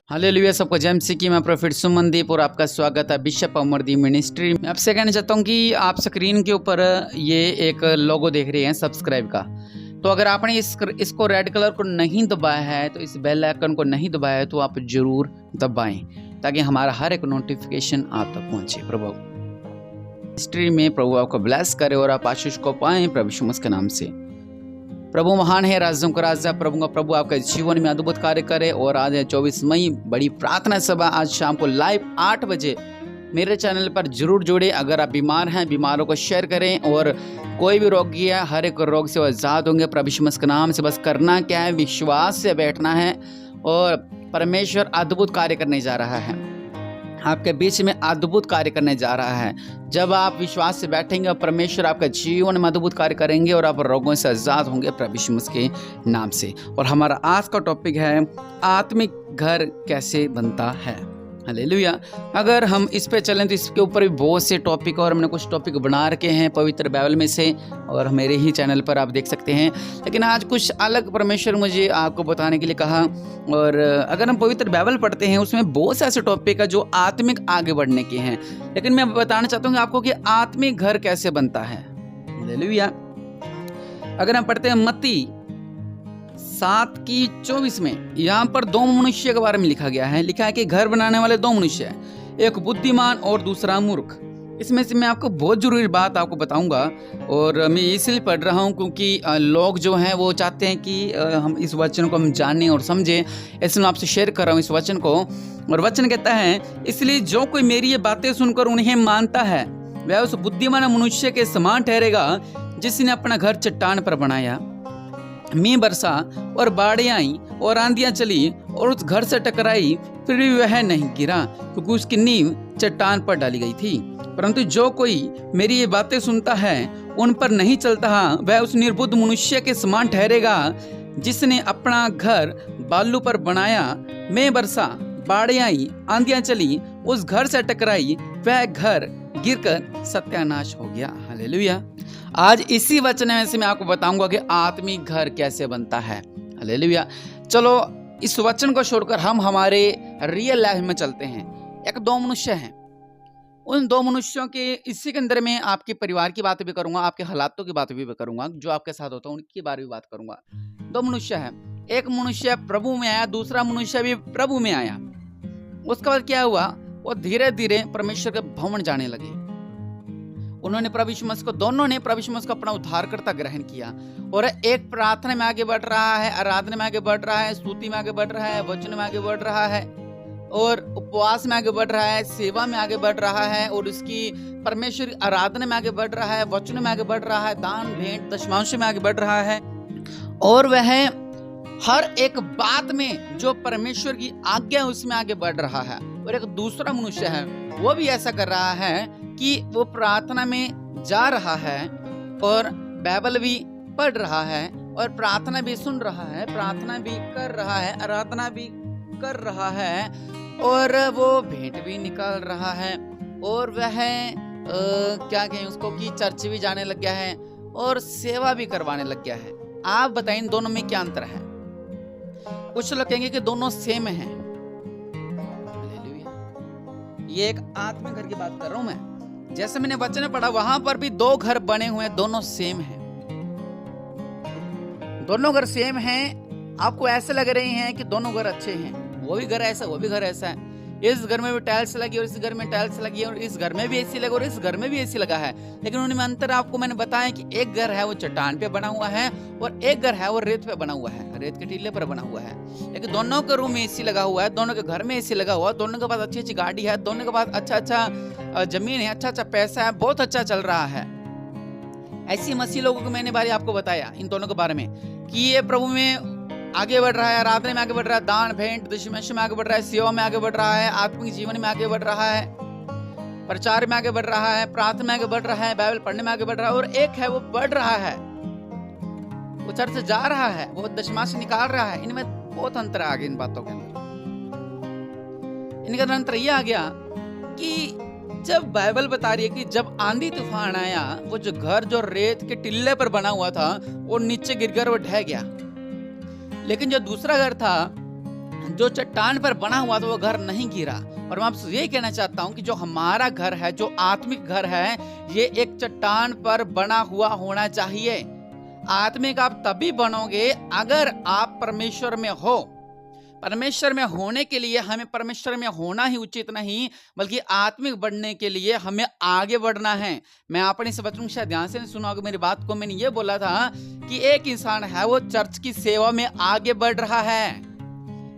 Hallelujah. सबको जय मसीह की। मैं प्रोफेट सुमनदीप और आपका स्वागत है बिशप अमरदीप मिनिस्ट्री में। आपसे कहना चाहता हूँ कि आप स्क्रीन के ऊपर ये एक लोगो देख रहे हैं सब्सक्राइब का। तो अगर आपने इसको रेड कलर को नहीं दबाया है तो इस बेल आइकन को नहीं दबाया है तो आप जरूर दबाएं ताकि हमारा हर एक नोटिफिकेशन आप तक पहुंचे। प्रभु मिनिस्ट्री में प्रभु आपको ब्लेस करे और आप आशीष को पाएं प्रभु यीशु मसीह के नाम से। प्रभु महान है, राज्यों का राजा प्रभु का प्रभु आपके जीवन में अद्भुत कार्य करे। और आज है 24 मई, बड़ी प्रार्थना सभा आज शाम को लाइव 8 बजे मेरे चैनल पर जरूर जुड़े। अगर आप बीमार हैं, बीमारों को शेयर करें। और कोई भी रोगी है, हर एक रोग से वो आजाद होंगे प्रभु यीशु मसीह के नाम से। बस करना क्या है, विश्वास से बैठना है और परमेश्वर अद्भुत कार्य करने जा रहा है, आपके बीच में अद्भुत कार्य करने जा रहा है। जब आप विश्वास से बैठेंगे परमेश्वर आपके जीवन में अद्भुत कार्य करेंगे और आप रोगों से आजाद होंगे प्रभु यीशु मसीह के नाम से। और हमारा आज का टॉपिक है आत्मिक घर कैसे बनता है। हालेलुया। अगर हम इस पे चलें तो इसके ऊपर भी बहुत से टॉपिक और हमने कुछ टॉपिक बना रखे हैं पवित्र बाइबल में से, और मेरे ही चैनल पर आप देख सकते हैं। लेकिन आज कुछ अलग परमेश्वर मुझे आपको बताने के लिए कहा। और अगर हम पवित्र बाइबल पढ़ते हैं उसमें बहुत से ऐसे टॉपिक है जो आत्मिक आगे बढ़ने के हैं। लेकिन मैं बताना चाहता हूँ आपको कि आत्मिक घर कैसे बनता है। हालेलुया। अगर हम पढ़ते हैं मत्ती 7:24 में, यहाँ पर दो मनुष्य के बारे में लिखा गया है। लिखा है कि घर बनाने वाले दो मनुष्य हैं, एक बुद्धिमान और दूसरा मूर्ख। इसमें से मैं आपको बहुत जरूरी बात आपको बताऊंगा। और मैं इसलिए पढ़ रहा हूँ क्योंकि लोग जो हैं वो चाहते हैं कि हम इस वचन को हम जानें और समझें, इसलिए मैं आपसे शेयर कर रहा हूँ इस वचन को। और वचन कहता है, इसलिए जो कोई मेरी ये बातें सुनकर उन्हें मानता है वह उस बुद्धिमान मनुष्य के समान ठहरेगा जिसने अपना घर चट्टान पर बनाया। मींह बरसा और बाढ़ें आई और आंधियां चली और उस घर से टकराई, फिर भी वह नहीं गिरा क्योंकि उसकी नींव चट्टान पर डाली गई थी। परंतु जो कोई मेरी ये बातें सुनता है उन पर नहीं चलता, वह उस निर्बुद्ध मनुष्य के समान ठहरेगा जिसने अपना घर बालू पर बनाया। मींह बरसा, बाढ़ें आई, आंधियां चली, उस घर से टकराई, वह घर गिरकर सत्यानाश हो गया। हालेलुया। आज इसी वचन में से मैं आपको बताऊंगा कि आत्मिक घर कैसे बनता है। हालेलुया। चलो इस वचन को छोड़कर हम हमारे रियल लाइफ में चलते हैं। एक दो मनुष्य हैं, उन दो मनुष्यों के इसी के अंदर में आपके परिवार की बात भी करूंगा, आपके हालातों की बात भी करूंगा, जो आपके साथ होता है उनकी बारे में बात करूंगा। दो मनुष्य हैं, एक मनुष्य प्रभु में आया, दूसरा मनुष्य भी प्रभु में आया। उसके बाद क्या हुआ, वो धीरे धीरे परमेश्वर के भवन जाने लगे। उन्होंने प्रभु यीशु मसीह को, दोनों ने प्रभु यीशु मसीह को अपना उद्धारकर्ता ग्रहण किया। और एक प्रार्थना में आगे बढ़ रहा है, आराधना में आगे बढ़ रहा है, स्तुति में आगे बढ़ रहा है, वचन में आगे बढ़ रहा है, और उपवास में आगे बढ़ रहा है, सेवा में आगे बढ़ रहा है, और उसकी परमेश्वर आराधना में आगे बढ़ रहा है, वचन में आगे बढ़ रहा है, दान भेंट दशमांश में आगे बढ़ रहा है। और वह हर एक बात में जो परमेश्वर की आज्ञा है उसमें आगे बढ़ रहा है। और एक दूसरा मनुष्य है, वो भी ऐसा कर रहा है कि वो प्रार्थना में जा रहा है और बाइबल भी पढ़ रहा है और प्रार्थना भी सुन रहा है, प्रार्थना भी कर रहा है, आराधना भी कर रहा है, और वो भेंट भी निकाल रहा है, और वह क्या कहें उसको कि चर्च भी जाने लग गया है और सेवा भी करवाने लग गया है। आप बताएं इन दोनों में क्या अंतर है? कुछ लोग कहेंगे कि दोनों सेम हैं। ये एक आत्मिक घर की बात कर रहा हूं मैं। जैसे मैंने वचन में पढ़ा वहां पर भी दो घर बने हुए हैं, दोनों सेम हैं, दोनों घर सेम हैं। आपको ऐसे लग रहे हैं कि दोनों घर अच्छे हैं, वो भी घर ऐसा, वो भी घर ऐसा है, इस घर में भी टाइल्स लगी और इस घर में टाइल्स लगी है, और इस घर में भी एसी लगा और इस घर में भी एसी लगा है। लेकिन उनमें अंतर आपको मैंने बताया कि एक घर है वो चट्टान पे बना हुआ है और एक घर है वो रेत पे बना हुआ है, रेत के टीले पर बना हुआ है। लेकिन दोनों के रूम में एसी लगा हुआ है, दोनों के घर में एसी लगा हुआ है, दोनों के पास अच्छी अच्छी गाड़ी है, दोनों के पास अच्छा अच्छा जमीन है, अच्छा अच्छा पैसा है, बहुत अच्छा चल रहा है। ऐसी मसीह लोगों को मैंने बारे आपको बताया इन दोनों के बारे में कि ये प्रभु में आगे बढ़ रहा है, आराधना में आगे बढ़ रहा है, दान भेंट दशमांश में आगे बढ़ रहा है, सेवा में आगे बढ़ रहा है, आत्मिक जीवन में आगे बढ़ रहा है, प्रचार में आगे बढ़ रहा है, प्रार्थना में आगे बढ़ रहा है, बाइबल पढ़ने में आगे बढ़ रहा है। और एक है वो बढ़ रहा है, वो चर्च से जा रहा है, वो दशमांश निकाल रहा है। इनमें बहुत अंतर आ गया इन बातों के अंदर। इनका अंतर ये आ गया कि जब बाइबल बता रही है कि जब आंधी तूफान आया, वो जो घर जो रेत के टिल्ले पर बना हुआ था वो नीचे गिरकर वो ढह गया। लेकिन जो दूसरा घर था जो चट्टान पर बना हुआ था वो घर नहीं गिरा। और मैं आपसे ये कहना चाहता हूँ कि जो हमारा घर है, जो आत्मिक घर है, ये एक चट्टान पर बना हुआ होना चाहिए। आत्मिक आप तभी बनोगे अगर आप परमेश्वर में हो। परमेश्वर में होने के लिए हमें परमेश्वर में होना ही उचित नहीं, बल्कि आत्मिक बढ़ने के लिए हमें आगे बढ़ना है। मैं अपने इस वचन को शायद ध्यान से नहीं सुना होगा मेरी बात को। मैंने ये बोला था कि एक इंसान है, वो चर्च की सेवा में आगे बढ़ रहा है,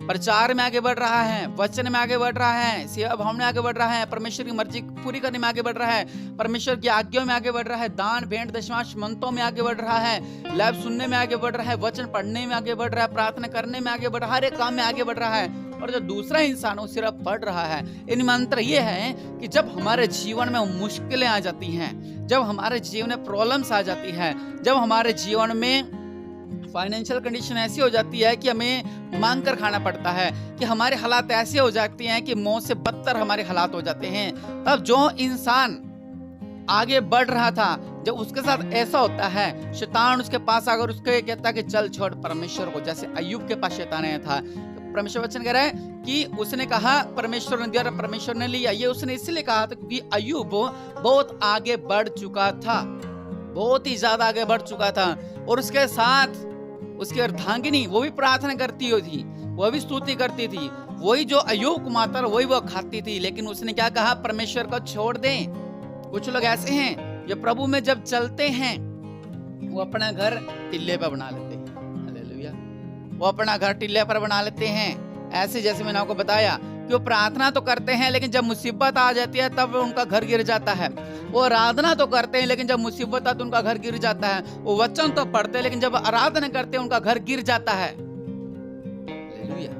प्रचार में आगे बढ़ रहा है, वचन में आगे बढ़ रहा है, सेवा भाव में आगे बढ़ रहा है, परमेश्वर की मर्जी पूरी करने में आगे बढ़ रहा है, परमेश्वर की आज्ञाओं में आगे बढ़ रहा है, दान भेंट दशमांश मंतों में आगे बढ़ रहा है, लाइव सुनने में आगे बढ़ रहा है, वचन पढ़ने में आगे बढ़ रहा है, प्रार्थना करने में आगे बढ़ रहा है, हर एक काम में आगे बढ़ रहा है। और जो दूसरा इंसान वो सिर्फ पढ़ रहा है। इन मंत्र ये है कि जब हमारे जीवन में मुश्किलें आ जाती हैं, जब हमारे जीवन में प्रॉब्लम्स आ जाती है, जब हमारे जीवन में फाइनेंशियल कंडीशन ऐसी हो जाती है कि हमें मांग कर खाना पड़ता है, कि हमारे हालात ऐसे हो जाते हैं कि मौत से बदतर हमारे हालात हो जाते हैं, तब जो इंसान आगे बढ़ रहा था, जब उसके साथ ऐसा होता है, शैतान उसके पास आकर उसको कहता है कि चल छोड़ परमेश्वर को। जैसे अय्यूब के पास शैतान आया था, परमेश्वर वचन कह रहा है कि उसने कहा परमेश्वर ने दिया, परमेश्वर ने लिया। ये उसने इसलिए कहा था क्योंकि अय्यूब बहुत आगे बढ़ चुका था, बहुत ही ज्यादा आगे बढ़ चुका था। और उसके साथ उसकी अर्धांगिनी वो भी प्रार्थना करती थी, वो भी स्तुति करती थी, वही जो अय्यूब कुमाता वही वो खाती थी। लेकिन उसने क्या कहा, परमेश्वर को छोड़ दें। कुछ लोग ऐसे हैं जो प्रभु में जब चलते हैं वो अपना घर टिल्ले पर बना लेते हैं। हालेलुया। वो अपना घर टिल्ले पर बना लेते हैं। ऐसे जैसे मैंने आपको बताया कि वो प्रार्थना तो करते हैं, लेकिन जब मुसीबत आ जाती है तब उनका घर गिर जाता है। वो आराधना तो करते हैं, लेकिन जब मुसीबत आती है उनका घर गिर जाता है। वो वचन तो पढ़ते हैं, लेकिन जब आराधना करते हैं उनका घर गिर जाता है। हालेलुया।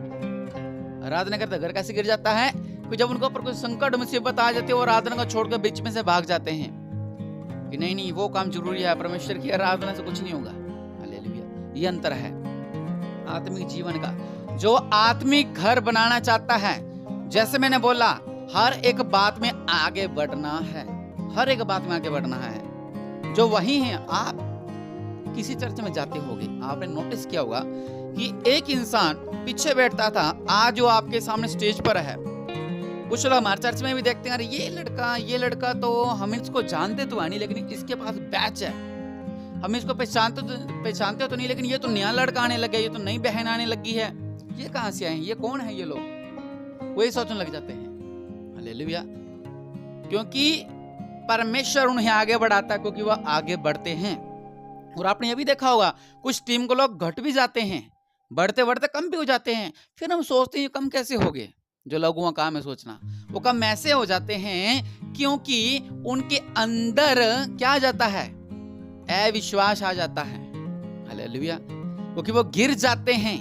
आराधना करते घर कैसे गिर जाता है? कि जब उनके ऊपर कोई संकट मुसीबत आ जाती है, वो आराधना को छोड़कर बीच में से भाग जाते हैं कि नहीं वो काम जरूरी है, परमेश्वर की आराधना से कुछ नहीं होगा। हालेलुया। ये अंतर है आत्मिक जीवन का। जो आत्मिक घर बनाना चाहता है, जैसे मैंने बोला, हर एक बात में आगे बढ़ना है, हर एक बात में आगे बढ़ना है। जो वही है, आप किसी चर्च में जाते होंगे, आपने नोटिस किया होगा कि एक इंसान पीछे बैठता था, आज वो आपके सामने स्टेज पर है। कुछ लोग हमारे चर्च में भी देखते हैं, अरे ये लड़का तो हम इसको जानते तो नहीं, लेकिन इसके पास बैच है, हम इसको पहचानते तो नहीं, लेकिन ये तो नया लड़का आने लगा, ये तो नई बहन आने लगी है, ये कहां से आए, ये कौन है ये लोग, वही सोचने लग जाते हैं। हालेलुया। क्योंकि परमेश्वर उन्हें आगे बढ़ाता है, क्योंकि वह आगे बढ़ते हैं। और आपने ये भी देखा होगा, कुछ टीम को लोग घट भी जाते हैं, बढ़ते बढ़ते कम भी हो जाते हैं। फिर हम सोचते हैं कम कैसे हो गए। जो लोगों का काम है सोचना, वो कम ऐसे हो जाते हैं क्योंकि उनके अंदर क्या आ जाता है, अविश्वास आ जाता है। हालेलुया। क्योंकि वो गिर जाते हैं,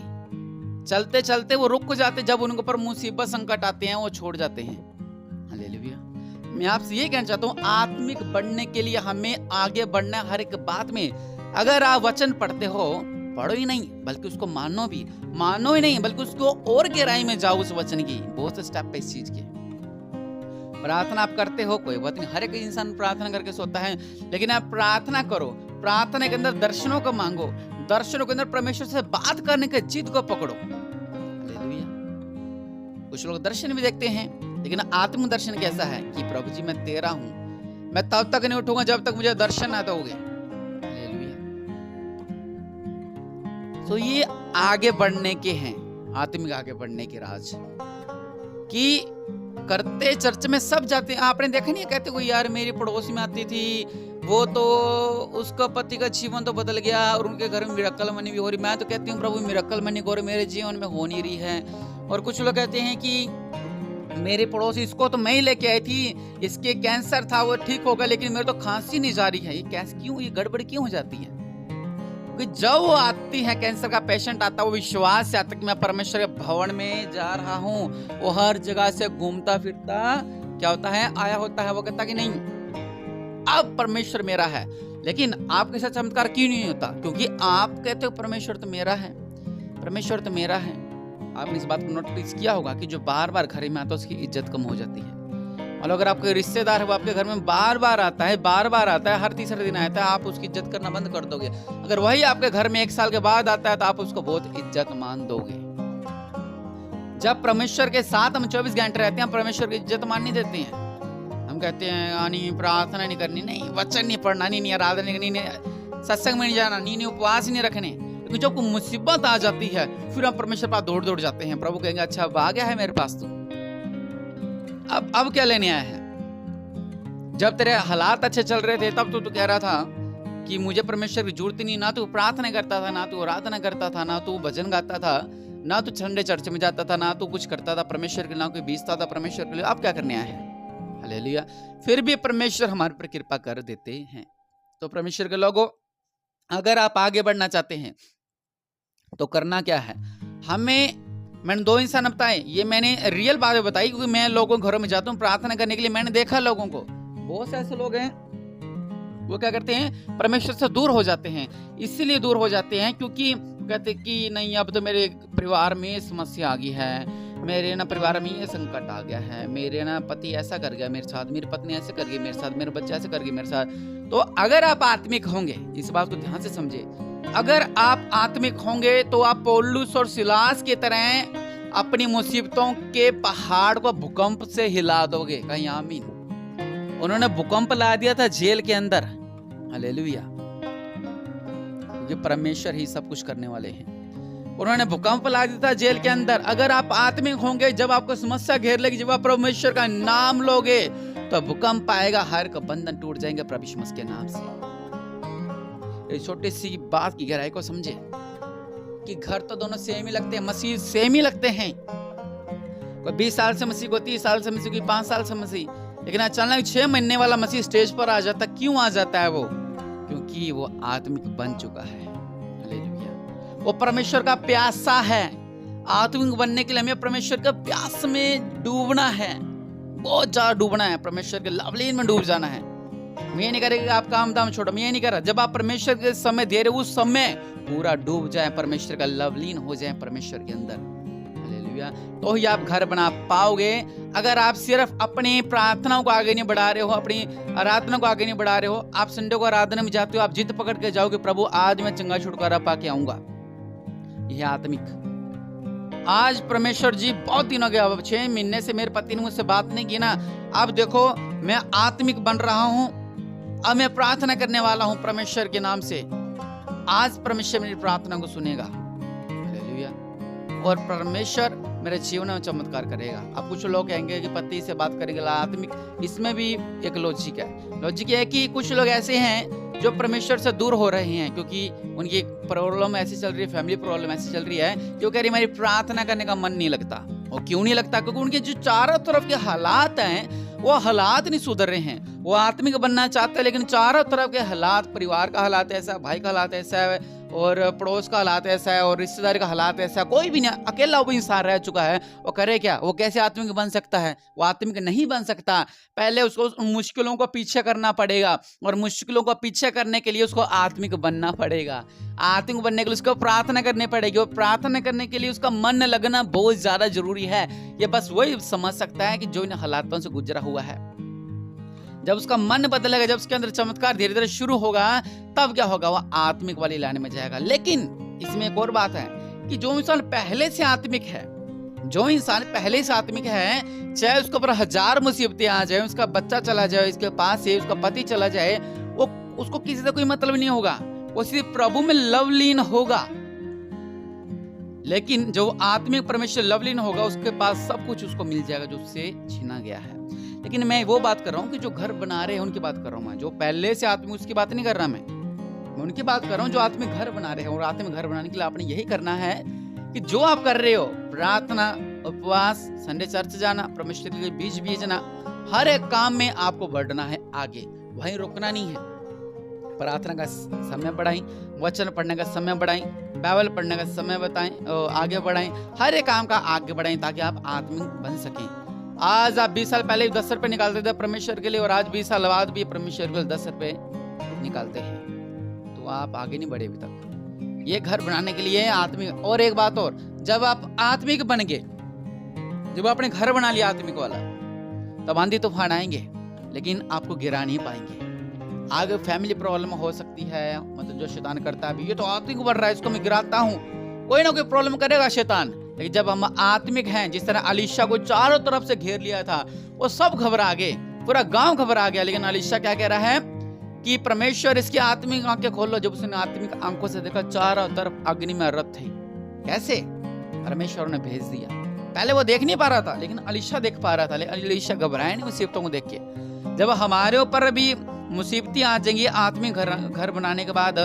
चलते चलते वो रुक जाते, जब उनके ऊपर मुसीबत संकट आते हैं वो छोड़ जाते हैं। हालेलुया। मैं आपसे ये कहना चाहता हूँ, आत्मिक बढ़ने के लिए हमें आगे बढ़ना है हर एक बात में। अगर आप वचन पढ़ते हो, पढ़ो ही नहीं बल्कि उसको मानो ही नहीं बल्कि उसको और गहराई में जाओ उस वचन की। बहुत से स्टेप है इस चीज के। प्रार्थना आप करते हो, कोई बात नहीं, हर एक इंसान प्रार्थना करके सोता है, लेकिन आप प्रार्थना करो, प्रार्थना के अंदर दर्शनों को मांगो, दर्शनों के अंदर परमेश्वर से बात करने के जिद को पकड़ो। हालेलुया। कुछ लोग दर्शन भी देखते हैं, लेकिन आत्म दर्शन कैसा है कि प्रभु जी मैं तेरा हूं, मैं तब तक नहीं उठूंगा जब तक मुझे दर्शन ना दोगे। तो ये आगे बढ़ने के हैं, आत्मिक आगे बढ़ने के राज कि करते चर्च में सब जाते हैं। आपने देखा नहीं, कहते कोई यार मेरी पड़ोसी में आती थी, वो तो उसका पति का जीवन तो बदल गया और उनके घर में मिरेकल मनी भी हो रही। मैं तो कहती हूँ प्रभु मिरेकल मनी हो रही मेरे जीवन में हो नहीं रही है। और कुछ लोग कहते हैं कि मेरे पड़ोसी, इसको तो मैं ही लेके आई थी, इसके कैंसर था वो ठीक होगा, लेकिन मेरे तो खांसी नहीं जा रही है। ये कैसे, क्यों, ये गड़बड़ क्यों हो जाती है? जब वो आती है, कैंसर का पेशेंट आता है, वो विश्वास से आता है कि मैं परमेश्वर के भवन में जा रहा हूँ। वो हर जगह से घूमता फिरता क्या होता है, आया होता है, वो कहता कि नहीं अब परमेश्वर मेरा है। लेकिन आपके साथ चमत्कार क्यों नहीं होता? क्योंकि आप कहते हो परमेश्वर तो मेरा है, परमेश्वर तो मेरा है। आपने इस बात को नोटिस किया होगा कि जो बार बार घर में आता है उसकी इज्जत कम हो जाती है। और अगर आपके रिश्तेदार है, वो आपके घर में बार बार आता है, हर तीसरे दिन आता है, आप उसकी इज्जत करना बंद कर दोगे। अगर वही आपके घर में 1 साल के बाद आता है तो आप उसको बहुत इज्जत मान दोगे। जब परमेश्वर के साथ हम 24 घंटे रहते हैं, हम परमेश्वर की इज्जत मान नहीं देते हैं। हम कहते हैं नहीं, प्रार्थना नहीं करनी, नहीं वचन नहीं पढ़ना, नहीं आराधना नहीं करनी, नहीं सत्संग में नहीं जाना, नहीं उपवास नहीं रखने। लेकिन जब कोई मुसीबत आ जाती है फिर हम परमेश्वर पास दौड़ दौड़ जाते हैं। प्रभु कहेंगे अच्छा अब आ गया है मेरे पास, तू अब क्या लेने आया है? जब तेरे हालात अच्छे चल रहे थे तब तो तू कह रहा था कि मुझे परमेश्वर की जरूरत ही नहीं, ना तू प्रार्थना करता था, ना तू आराधना करता था, ना तू भजन गाता था, ना तू संडे चर्च में जाता था, ना तू कुछ करता था परमेश्वर के, ना कोई बीजता था परमेश्वर के लिए। अब क्या करने आया है? हालेलुया। फिर भी परमेश्वर हमारे पर कृपा कर देते हैं। तो परमेश्वर के लोगों, अगर आप आगे बढ़ना चाहते हैं तो करना क्या है? मैंने 2 इंसान बताए, ये मैंने रियल बातें बताई क्योंकि मैं लोगों के घरों में जाता हूँ प्रार्थना करने के लिए। मैंने देखा लोगों को, बहुत से ऐसे लोग हैं वो क्या करते हैं, परमेश्वर से दूर हो जाते हैं। इसीलिए दूर हो जाते हैं क्योंकि कहते कि नहीं अब तो मेरे परिवार में समस्या आ गई है, मेरे ना परिवार में ये संकट आ गया है, मेरे ना पति ऐसा कर गया मेरे साथ, मेरी पत्नी ऐसे कर गई मेरे साथ, मेरे बच्चे ऐसे कर गए मेरे साथ। तो अगर आप आत्मिक होंगे, इस बात को ध्यान से समझे, अगर आप आत्मिक होंगे तो आप पौलुस और सिलास की तरह अपनी मुसीबतों के पहाड़ को भूकंप से हिला दोगे। कहीं आमीन। उन्होंने भूकंप ला दिया था जेल के अंदर। हालेलुया। क्योंकि परमेश्वर ही सब कुछ करने वाले हैं। उन्होंने भूकंप ला दिया था जेल के अंदर। अगर आप आत्मिक होंगे, जब आपको समस्या घेर लेगी, जब आप परमेश्वर का नाम लोगे तो भूकंप आएगा, हर का बंधन टूट जाएंगे प्रभु यीशु मसीह के नाम से। इस छोटी सी बात की गहराई को समझे कि घर तो दोनों सेम ही लगते हैं, मसीह सेम ही लगते हैं। कोई 20 साल से मसीह, कोई 30 साल से मसीह, कोई 5 साल से मसीह, लेकिन अचानक 6 महीने वाला मसीह स्टेज पर आ जाता। क्यों आ जाता है वो? क्योंकि वो आत्मिक बन चुका है। हालेलुया। वो परमेश्वर का प्यासा है। आत्मिक बनने के लिए हमें परमेश्वर का प्यास में डूबना है, बहुत ज्यादा डूबना है, परमेश्वर के लवलीन में डूब जाना है। मैं ये नहीं करेगा कि आप काम दाम छोड़ो, मैं ये नहीं कर रहा। जब आप परमेश्वर के समय दे रहे, उस समय पूरा डूब जाए, परमेश्वर का लवलीन हो जाए परमेश्वर के अंदर। हालेलुया। तो ही आप घर बना पाओगे। अगर आप सिर्फ अपनी प्रार्थनाओं को आगे नहीं बढ़ा रहे हो, अपनी आराधना को आगे नहीं बढ़ा रहे हो, आप संडे को आराधना में जाते हो, आप जिद पकड़ के जाओगे प्रभु आज मैं चंगा छुटकारा पाके आऊंगा, यह आत्मिक। आज परमेश्वर जी बहुत दिन हो गया, 6 महीने से मेरे पति ने मुझसे बात नहीं की ना, अब देखो मैं आत्मिक बन रहा हूं, अब मैं प्रार्थना करने वाला हूं परमेश्वर के नाम से। आज परमेश्वर मेरी प्रार्थना को सुनेगा। हालेलुया। और परमेश्वर मेरे जीवन में चमत्कार करेगा। अब कुछ लोग कहेंगे कि पति से बात करेंगे आत्मिक, इसमें भी एक लॉजिक है। लॉजिक है कि कुछ लोग ऐसे हैं जो परमेश्वर से दूर हो रहे हैं क्योंकि उनकी प्रॉब्लम ऐसी चल रही है, फैमिली प्रॉब्लम ऐसी चल रही है कि वो कह रही मेरी प्रार्थना करने का मन नहीं लगता। और क्यों नहीं लगता? क्योंकि उनके जो चारों तरफ के हालात हैं वो हालात नहीं सुधर रहे हैं। वो आत्मिक बनना चाहते हैं लेकिन चारों तरफ के हालात, परिवार का हालात ऐसा, भाई का हालात ऐसा है, और पड़ोस का हालात ऐसा है, और रिश्तेदार का हालात ऐसा है। कोई भी नहीं, अकेला वो इंसान रह चुका है। वो करे क्या? वो कैसे आत्मिक बन सकता है? वो आत्मिक नहीं बन सकता। पहले उसको उन मुश्किलों को पीछे करना पड़ेगा, और मुश्किलों को पीछे करने के लिए उसको आत्मिक बनना पड़ेगा। आत्मिक बनने के लिए उसको प्रार्थना करनी पड़ेगी, और प्रार्थना करने के लिए उसका मन लगना बहुत ज्यादा जरूरी है। ये बस वही समझ सकता है कि जो इन हालातों से गुजरा हुआ है। जब उसका मन बदलेगा, जब उसके अंदर चमत्कार धीरे धीरे शुरू होगा, तब क्या होगा? वह आत्मिक वाली लाइन में जाएगा। लेकिन इसमें एक और बात है कि जो इंसान पहले से आत्मिक है, जो इंसान पहले से आत्मिक है, चाहे उसके ऊपर 1000 मुसीबतें आ जाए, उसका बच्चा चला जाए इसके पास से, उसका पति चला जाए, वो उसको किसी से कोई मतलब नहीं होगा, वो सिर्फ प्रभु में लवलीन होगा। लेकिन जो आत्मिक परमेश्वर लवलीन होगा, उसके पास सब कुछ उसको मिल जाएगा जो उससे छीना गया है। लेकिन मैं वो बात कर रहा हूँ कि जो घर बना रहे हैं उनकी बात कर रहा हूँ मैं, जो पहले से आत्मिक, उसकी बात नहीं कर रहा मैं उनकी बात कर रहा हूँ जो आत्मिक घर बना रहे हैं। और आत्मिक घर बनाने के लिए आपने यही करना है कि जो आप कर रहे हो, प्रार्थना, उपवास, संडे चर्च जाना, परमेश्वर के लिए बीज बीजना, हर एक काम में आपको बढ़ना है आगे, वहीं रुकना नहीं है। प्रार्थना का समय बढ़ाएं, वचन पढ़ने का समय बढ़ाएं, बाइबल पढ़ने का समय बताएं, आगे बढ़ाएं, हर एक काम का आगे बढ़ाएं ताकि आप आत्मिक बन सकें। आज आप 20 साल पहले 10 रुपए निकालते थे परमेश्वर के लिए, और आज 20 साल बाद भी परमेश्वर के लिए 10 रुपए निकालते हैं, तो आप आगे नहीं बढ़े अभी तक। ये घर बनाने के लिए आत्मिक। और एक बात और, जब आप आत्मिक बन गए, जब आपने घर बना लिया आत्मिक वाला, तब आंधी तूफान आएंगे लेकिन आपको गिरा नहीं पाएंगे। आगे फैमिली प्रॉब्लम हो सकती है, मतलब जो शैतान करता है, ये तो आत्मिक बढ़ रहा है, इसको मैं गिराता हूँ, कोई ना कोई प्रॉब्लम करेगा शैतान, लेकिन जब हम आत्मिक हैं, जिस तरह अलीशा को चारों तरफ से घेर लिया था, वो सब घबरा गए, पूरा गांव घबरा गया। लेकिन अलीशा क्या कह रहा है कि परमेश्वर इसकी आत्मिक आंखें खोल लो। जब उसने आत्मिक आंखों से देखा, चारों तरफ अग्नि में रथ थे। कैसे? परमेश्वर ने भेज दिया। पहले वो देख नहीं पा रहा था, लेकिन अलीशा देख पा रहा था। लेकिन अलीशा घबराया नहीं मुसीबतों को देख के। जब हमारे ऊपर भी मुसीबतें आ जाएंगी आत्मिक घर बनाने के बाद,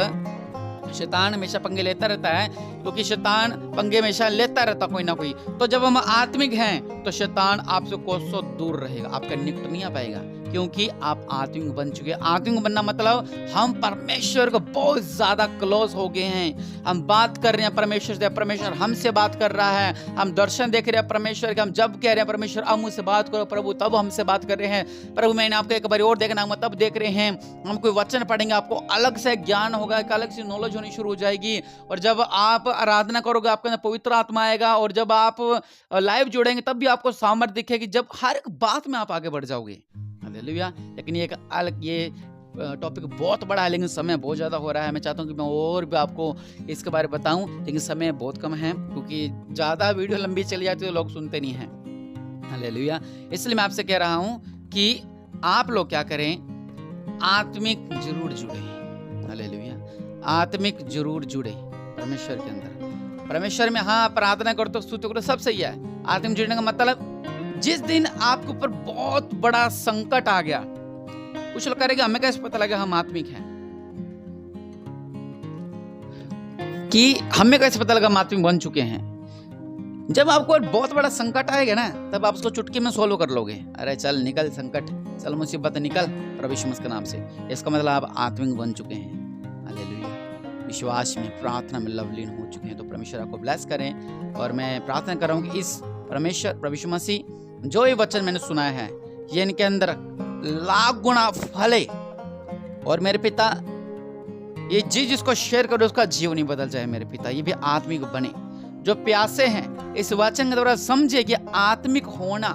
शैतान हमेशा पंगे लेता रहता है, क्योंकि शैतान पंगे हमेशा लेता रहता कोई ना कोई। तो जब हम आत्मिक हैं तो शैतान आपसे कोसों दूर रहेगा, आपका निकट नहीं आ पाएगा, क्योंकि आप आत्मिक बन चुके हैं। आत्मिक बनना मतलब हम परमेश्वर को बहुत ज्यादा क्लोज हो गए हैं। हम बात कर रहे हैं परमेश्वर से, परमेश्वर हमसे बात कर रहा है। हम दर्शन देख रहे हैं परमेश्वर के, हम जब कह रहे हैं परमेश्वर अब मुझसे बात करो प्रभु, तब हमसे बात कर रहे हैं। प्रभु मैंने आपको एक बार और देखना, हम तब देख रहे हैं। हम कोई वचन पढ़ेंगे, आपको अलग से ज्ञान होगा, एक अलग सी नॉलेज होनी शुरू हो जाएगी। और जब आप आराधना करोगे, आपके अंदर पवित्र आत्मा आएगा। और जब आप लाइव जुड़ेंगे, तब भी आपको सामर्थ्य दिखेगी, जब हर एक बात में आप आगे बढ़ जाओगे। हालेलुया। लेकिन ये अलग, ये टॉपिक बहुत बड़ा है, लेकिन समय बहुत ज़्यादा हो रहा है। मैं चाहता हूँ कि मैं और भी आपको इसके बारे में बताऊँ, लेकिन समय बहुत कम है, क्योंकि ज़्यादा वीडियो लंबी चली जाती है तो लोग सुनते नहीं हैं। हालेलुया। इसलिए मैं आपसे कह रहा हूँ कि आप लोग क्या करें, आत्मिक जरूर जुड़े। हालेलुया। आत्मिक जरूर जुड़े परमेश्वर के अंदर, परमेश्वर में। हाँ, प्रार्थना करो तो स्तुति करो, सब सही है। आत्मिक जुड़ने का मतलब, जिस दिन आपके ऊपर बहुत बड़ा संकट आ गया, कुछ लोग करेंगे हमें कैसे पता लगा हम आत्मिक हैं, कि हमें कैसे पता लगा हम आत्मिक बन चुके हैं। जब आपको बहुत बड़ा संकट आएगा ना, तब आप उसको चुटकी में सोल्व कर लोगे। अरे चल निकल संकट, चल मुसीबत निकल प्रभु यीशु मसीह के नाम से। इसका मतलब आप आत्मिक बन चुके हैं। हालेलुया। विश्वास में, प्रार्थना में लवलीन हो चुके हैं। तो परमेश्वर आपको ब्लेस करें। और मैं प्रार्थना कर रहा हूँ कि इस परमेश्वर प्रभु यीशु मसीह जो ये वचन मैंने सुनाया है, ये इनके अंदर लाख गुना फले। और मेरे पिता, ये जिसको शेयर करो उसका जीवन ही बदल जाए। मेरे पिता, ये भी आत्मिक बने। जो प्यासे हैं, इस वचन के द्वारा समझे कि आत्मिक होना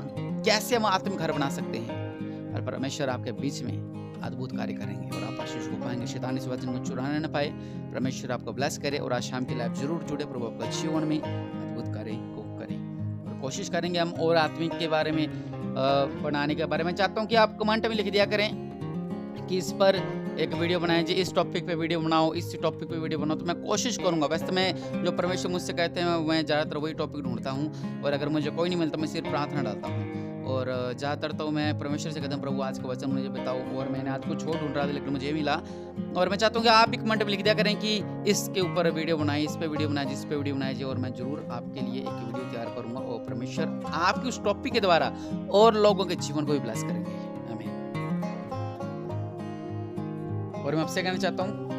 कैसे हम आत्मिक घर बना सकते हैं। और परमेश्वर आपके बीच में अद्भुत कार्य करेंगे और आप आशीष को पाएंगे। शैतान इस वचन को चुराने न पाए। परमेश्वर आपको ब्लेस करे। और आज शाम की लाइव जरूर जुड़े। प्रभु आपका जीवन में अद्भुत कार्य को करे। और कोशिश करेंगे हम और आत्मिक के बारे में बनाने के बारे में। चाहता हूँ कि आप कमेंट में लिख दिया करें कि इस पर एक वीडियो बनाएं जी, इस टॉपिक पे वीडियो बनाओ, इस टॉपिक पे वीडियो बनाओ। तो मैं कोशिश करूंगा। वैसे तो मैं, जो परमेश्वर मुझसे कहते हैं, मैं ज़्यादातर वही टॉपिक ढूंढता हूं। और अगर मुझे कोई नहीं मिलता, मैं सिर्फ प्रार्थना डालता हूं। और ज़्यादातर तो मैं परमेश्वर से कहता हूँ प्रभु आज का वचन मुझे बताओ। और मैंने आज कुछ और ढूंढ रहा था, लेकिन मुझे मिला। और मैं चाहता हूँ कि आप भी कमेंट में लिख दिया करें कि इसके ऊपर वीडियो बनाए, इस पर वीडियो बनाए, जिस पे वीडियो बनाए जी। और मैं जरूर आपके लिए एक वीडियो तैयार करूँगा। और परमेश्वर आपके उस टॉपिक के द्वारा और लोगों के जीवन को भी ब्लेस करेंगे। और मैं आपसे कहना चाहता हूँ